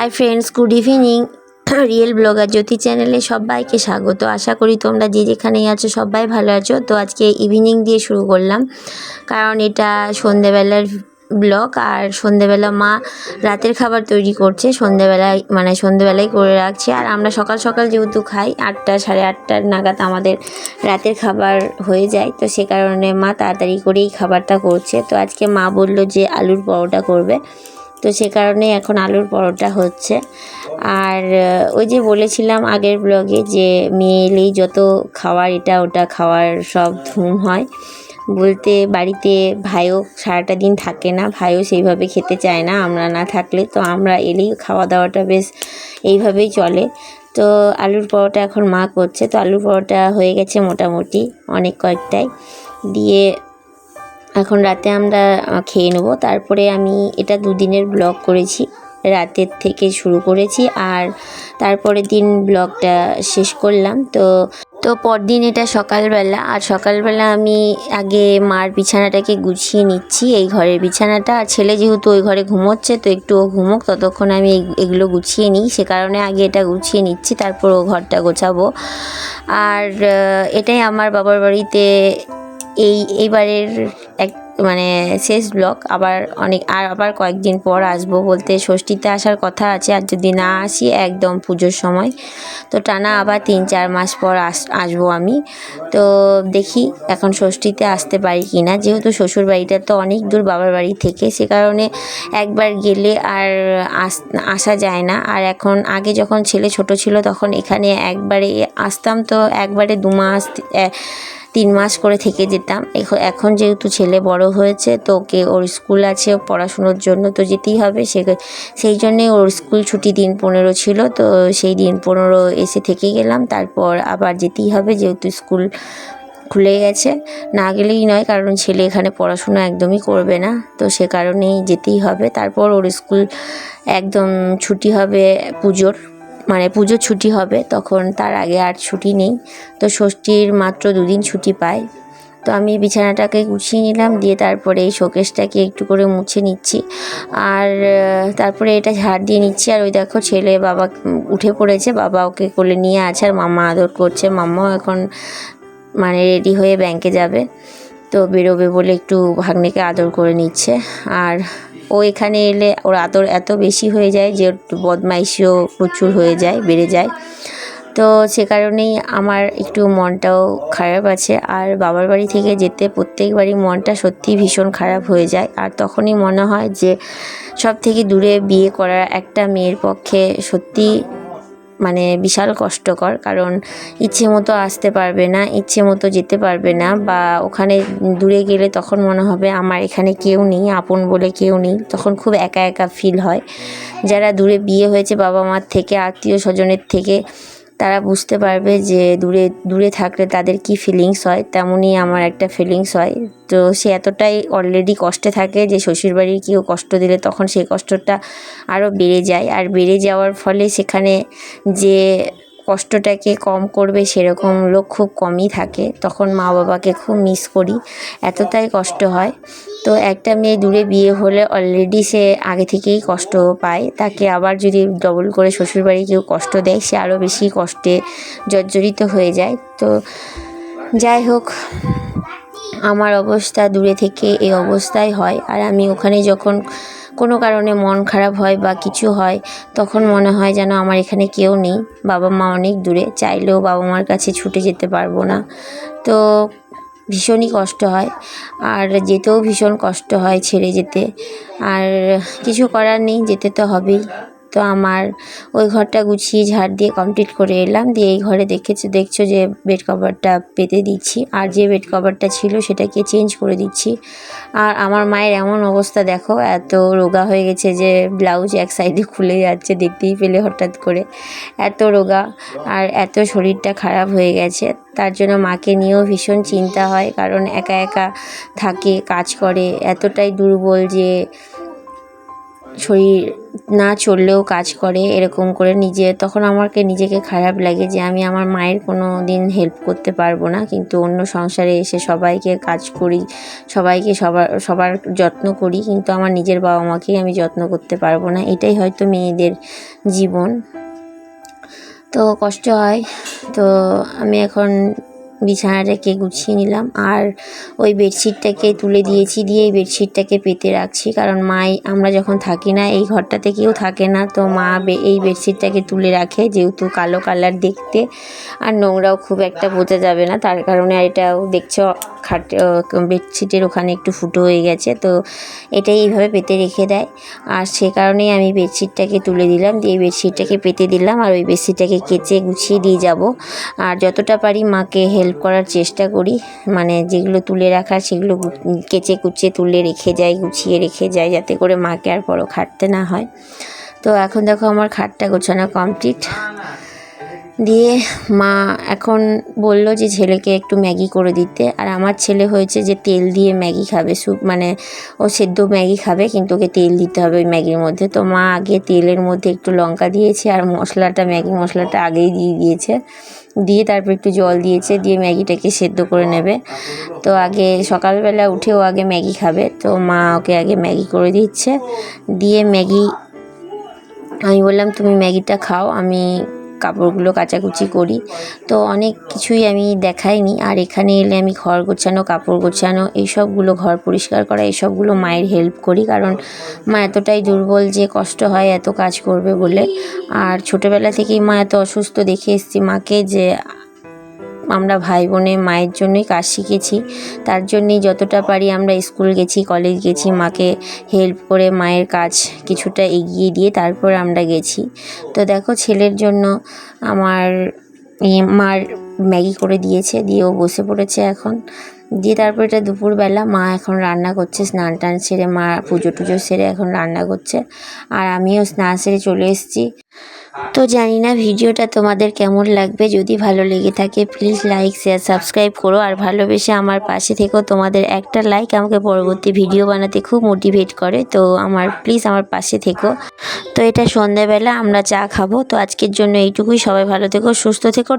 High friends, good evening. Real blogger Jyoti চ্যানেলে সবাইকে স্বাগত। আশা করি তোমরা যে যেখানেই আছো সবাই ভালো আছো। তো আজকে ইভিনিং দিয়ে শুরু করলাম, কারণ এটা সন্ধেবেলার ব্লগ। আর সন্ধেবেলা মা রাতের খাবার তৈরি করছে, সন্ধেবেলায় করে রাখছে। আর আমরা সকাল সকাল যেহেতু খাই, 8টা সাড়ে 8টার নাগাদ আমাদের রাতের খাবার হয়ে যায়, তো সে কারণে মা তাড়াতাড়ি করেই খাবারটা করছে। তো আজকে মা বলল যে আলুর পরোটা করবে, তো সে কারণে এখন আলুর পরোটা হচ্ছে। আর ওই যে বলেছিলাম আগের ব্লগে যে মেয়ে এলেই যত খাওয়ার এটা ওটা খাওয়ার সব ধুম হয়, বলতে বাড়িতে ভাইও সারাটা দিন থাকে না, ভাইও সেইভাবে খেতে চায় না আমরা না থাকলে। তো আমরা এলেই খাওয়া দাওয়াটা বেশ এইভাবেই চলে। তো আলুর পরোটা এখন মা করছে। তো আলুর পরোটা হয়ে গেছে মোটামুটি অনেক কয়েকটাই দিয়ে, এখন রাতে আমরা খেয়ে নেবো। তারপরে আমি এটা দুদিনের ব্লগ করেছি, রাতের থেকে শুরু করেছি আর তারপরের দিন ব্লগটা শেষ করলাম। তো পরদিন এটা সকালবেলা। আর সকালবেলা আমি আগে মার বিছানাটাকে গুছিয়ে নিচ্ছি, এই ঘরের বিছানাটা। আর ছেলে যেহেতু ওই ঘরে ঘুমোচ্ছে, তো একটু ও ঘুমোক ততক্ষণ আমি এগুলো গুছিয়ে নিই, সে কারণে আগে এটা গুছিয়ে নিচ্ছি, তারপর ও ঘরটা গোছাবো। আর এটাই আমার বাবার বাড়িতে এইবারের এক শেষ ব্লগ। আবার কয়েকদিন পর আসবো, বলতে ষষ্ঠীতে আসার কথা আছে, আর যদি না আসি একদম পুজোর সময়, তো টানা আবার 3-4 মাস পর আসবো আমি। তো দেখি এখন ষষ্ঠীতে আসতে পারি কি না, যেহেতু শ্বশুর বাড়িটা তো অনেক দূর বাবার বাড়ি থেকে, সে কারণে একবার গেলে আর আসা যায় না। আর এখন আগে যখন ছেলে ছোট ছিল তখন এখানে একবারে আসতাম, তো একবারে 2 মাস 3 মাস করে থেকে যেতাম। এখন যেহেতু ছেলে বড় হয়েছে, তো ওর স্কুল আছে পড়াশুনোর জন্য, তো যেতেই হবে। সেই জন্যে ওর স্কুল ছুটি দিন 15 ছিল, তো সেই দিন 15 এসে থেকে গেলাম। তারপর আবার যেতেই হবে, যেহেতু স্কুল খুলে গেছে, না গেলেই নয়, কারণ ছেলে এখানে পড়াশুনো একদমই করবে না, তো সে কারণেই যেতেই হবে। তারপর ওর স্কুল একদম ছুটি হবে পুজোর ছুটি হবে, তখন তার আগে আর ছুটি নেই। তো ষষ্ঠীর মাত্র 2 দিন ছুটি পাই। তো আমি বিছানাটাকে গুছিয়ে নিলাম, দিয়ে তারপরে এই শোকেসটাকে একটু করে মুছে নিচ্ছি, আর তারপরে এটা ঝাড় দিয়ে নিচ্ছি। আর ওই দেখো ছেলে বাবা উঠে পড়েছে, বাবা ওকে কোলে নিয়ে আছে আর মাম্মা আদর করছে। মাম্মাও এখন রেডি হয়ে ব্যাংকে যাবে, তো বেরোবে বলে একটু ভাগ্নেকে আদর করে নিচ্ছে। আর ও এখানে এলে ওর আদর এত বেশি হয়ে যায় যে বদমাইশিও প্রচুর বেড়ে যায়। তো সে কারণেই আমার একটু মনটাও খারাপ আছে। আর বাবার বাড়ি থেকে যেতে প্রত্যেকবারই মনটা সত্যি ভীষণ খারাপ হয়ে যায়। আর তখনই মনে হয় যে সব থেকে দূরে বিয়ে করা একটা মেয়ের পক্ষে সত্যি বিশাল কষ্টকর, কারণ ইচ্ছে মতো আসতে পারবে না, ইচ্ছে মতো যেতে পারবে না, বা ওখানে দূরে গেলে তখন মনে হবে আমার এখানে কেউ নেই, আপন বলে কেউ নেই, তখন খুব একা একা ফিল হয়। যারা দূরে বিয়ে হয়েছে বাবা মার থেকে, আত্মীয় স্বজনের থেকে, তারা বুঝতে পারবে যে দূরে থাকলে তাদের কি ফিলিংস হয়। তেমনই আমার একটা ফিলিংস হয়। তো সে এতটাই অলরেডি কষ্টে থাকে যে শ্বশুরবাড়ির কেউ কষ্ট দিলে তখন সেই কষ্টটা আরও বেড়ে যায়। আর বেড়ে যাওয়ার ফলে সেখানে যে কষ্টটাকে কম করবে সেরকম লোক খুব কমই থাকে। তখন মা বাবাকে খুব মিস করি, এতটাই কষ্ট হয়। তো একটা মেয়ে দূরে বিয়ে হলে অলরেডি সে আগে থেকেই কষ্ট পায়, তাকে আবার যদি ডবল করে শ্বশুরবাড়ি কেউ কষ্ট দেয়, সে আরও বেশি কষ্টে জর্জরিত হয়ে যায়। তো যাই হোক, আমার অবস্থা দূরে থেকে এই অবস্থায় হয়। আর আমি ওখানে যখন কোনো কারণে মন খারাপ হয় বা কিছু হয়, তখন মনে হয় যেন আমার এখানে কেউ নেই, বাবা মা অনেক দূরে, চাইলেও বাবা মার কাছে ছুটে যেতে পারবো না। তো ভীষণই কষ্ট হয়, আর যেতেও ভীষণ কষ্ট হয় ছেড়ে যেতে। আর কিছু করার নেই, যেতে তো হবেই। তো আমার ওই ঘরটা গুছিয়ে ঝাড় দিয়ে কমপ্লিট করে এলাম, দিয়ে এই ঘরে দেখছো যে বেড কভারটা পেতে দিচ্ছি, আর যে বেড কভারটা ছিল সেটাকে চেঞ্জ করে দিচ্ছি। আর আমার মায়ের এমন অবস্থা দেখো, এত রোগা হয়ে গেছে যে ব্লাউজ এক সাইডে খুলে যাচ্ছে, দেখতেই পেলে হঠাৎ করে, এত রোগা আর এত শরীরটা খারাপ হয়ে গেছে। তার জন্য মাকে নিয়েও ভীষণ চিন্তা হয়, কারণ একা একা থাকে, কাজ করে, এতটাই দুর্বল যে শরীর না চললেও কাজ করে এরকম করে তখন আমাকে নিজেকে খারাপ লাগে যে আমি আমার মায়ের কোনো দিন হেল্প করতে পারবো না, কিন্তু অন্য সংসারে এসে সবাইকে কাজ করি, সবাইকে সবার যত্ন করি, কিন্তু আমার নিজের বাবা মাকেই আমি যত্ন করতে পারবো না। এটাই হয়তো মেয়েদের জীবন, তো কষ্ট হয়। তো আমি এখন বিছানাটাকে গুছিয়ে নিলাম আর ওই বেডশিটটাকে তুলে দিয়েছি, দিয়ে এই বেডশিটটাকে পেতে রাখছি, কারণ আমরা যখন থাকি না এই ঘরটাতে কেউ থাকে না, তো মা এই বেডশিটটাকে তুলে রাখে, যেহেতু কালো কালার দেখতে আর নোংরাও খুব একটা বোঝা যাবে না, তার কারণে। আর এটাও দেখছো বেডশিটের ওখানে একটু ফুটো হয়ে গেছে, তো এটাই এইভাবে পেতে রেখে দেয়। আর সে কারণেই আমি বেডশিটটাকে তুলে দিলাম, দিয়ে বেডশিটটাকে পেতে দিলাম আর ওই বেডশিটটাকে কেচে গুছিয়ে দিয়ে যাব। আর যতটা পারি মাকে হেল্প করার চেষ্টা করি, মানে যেগুলো তুলে রাখার সেগুলো কেচে কুচে তুলে রেখে যাই, গুছিয়ে রেখে যাই, যাতে করে মাকে আর বড় খাটতে না হয়। তো এখন দেখো আমার খাটটা গোছানো কমপ্লিট। দিয়ে মা এখন বলল যে ছেলেকে একটু ম্যাগি করে দিতে, আর আমার ছেলে হয়েছে যে তেল দিয়ে ম্যাগি খাবে, স্যুপ মানে ও সেদ্ধ ম্যাগি খাবে, কিন্তু ওকে তেল দিতে হবে ওই ম্যাগির মধ্যে। তো মা আগে তেলের মধ্যে একটু লঙ্কা দিয়েছে আর ম্যাগি মশলাটা আগেই দিয়ে দিয়েছে, দিয়ে তারপর একটু জল দিয়েছে, দিয়ে ম্যাগিটাকে সেদ্ধ করে নেবে। তো আগে সকালবেলা উঠেও আগে ম্যাগি খাবে, তো মা ওকে আগে ম্যাগি করে দিচ্ছে। দিয়ে আমি বললাম তুমি ম্যাগিটা খাও, আমি কাপড়গুলো কাচাকুচি করি। তো অনেক কিছুই আমি দেখাইনি, আর এখানে এলে আমি ঘর গোছানো, কাপড় গোছানো, এইসবগুলো, ঘর পরিষ্কার করা, এইসবগুলো মায়ের হেল্প করি, কারণ মা এতটাই দুর্বল যে কষ্ট হয় এত কাজ করবে বলে। আর ছোটোবেলা থেকেই মা এত অসুস্থ দেখে এসেছি মাকে, যে আমরা ভাই বোনে মায়ের জন্যই কাজ শিখেছি, তার জন্যই যতটা পারি আমরা স্কুল গেছি, কলেজ গেছি, মাকে হেল্প করে মায়ের কাজ কিছুটা এগিয়ে দিয়ে তারপর আমরা গেছি। তো দেখো ছেলের জন্য আমার মার ম্যাগি করে দিয়েছে, দিয়ে ও বসে পড়েছে এখন। দিয়ে তারপর এটা দুপুরবেলা মা এখন রান্না করছে, স্নান টান সেরে মা পুজো টুজো সেরে এখন রান্না করছে, আর আমিও স্নান সেরে চলে এসেছি। তো জানি না ভিডিওটা তোমাদের কেমন লাগবে, যদি ভালো লেগে থাকে প্লিজ লাইক শেয়ার সাবস্ক্রাইব করো, আর ভালোবেসে আমার পাশে থেকেও। তোমাদের একটা লাইক আমাকে পরবর্তী ভিডিও বানাতে খুব মোটিভেট করে, তো প্লিজ আমার পাশে থেকো। তো এটা সন্ধ্যাবেলা আমরা চা খাবো, তো আজকের জন্য এইটুকুই। সবাই ভালো থেকো, সুস্থ থেকো।